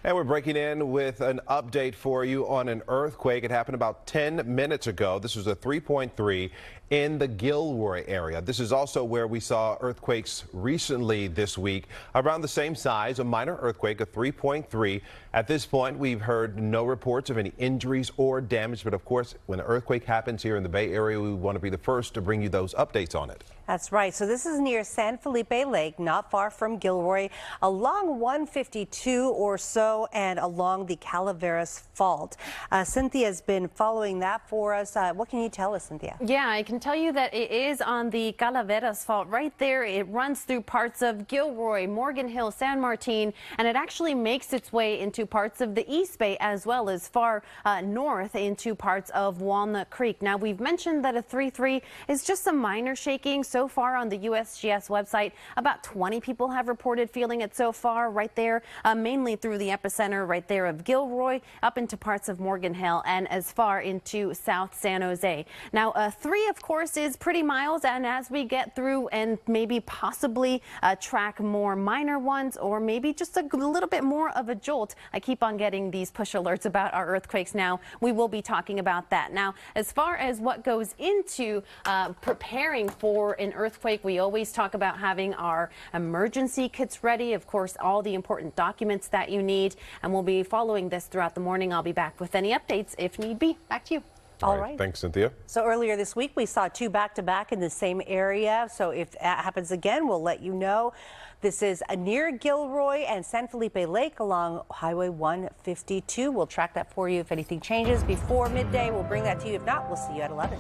And we're breaking in with an update for you on an earthquake. It happened about 10 minutes ago. This was a 3.3 in the Gilroy area. This is also where we saw earthquakes recently this week around the same size, a minor earthquake, a 3.3. At this point, we've heard no reports of any injuries or damage. But of course, when an earthquake happens here in the Bay Area, we want to be the first to bring you those updates on it. That's right. So this is near San Felipe Lake, not far from Gilroy, along 152 or so, and along the Calaveras Fault. Cynthia's been following that for us. What can you tell us, Cynthia? Yeah, I can tell you that it is on the Calaveras Fault right there. It runs through parts of Gilroy, Morgan Hill, San Martin, and it actually makes its way into parts of the East Bay as well as far north into parts of Walnut Creek. Now, we've mentioned that a 3.3 is just some minor shaking. So far on the USGS website, about 20 people have reported feeling it so far right there, mainly through the epicenter right there of Gilroy, up into parts of Morgan Hill and as far into South San Jose. Now, a 3, of course, is pretty mild, and as we get through and maybe possibly track more minor ones or maybe just a little bit more of a jolt, I keep on getting these push alerts about our earthquakes now. We will be talking about that. Now, as far as what goes into preparing for an earthquake, we always talk about having our emergency kits ready. Of course, all the important documents that you need, and we'll be following this throughout the morning. I'll be back with any updates if need be. Back to you. All right. Thanks, Cynthia. So earlier this week, we saw 2 back-to-back in the same area. So if that happens again, we'll let you know. This is near Gilroy and San Felipe Lake along Highway 152. We'll track that for you if anything changes before midday. We'll bring that to you. If not, we'll see you at 11.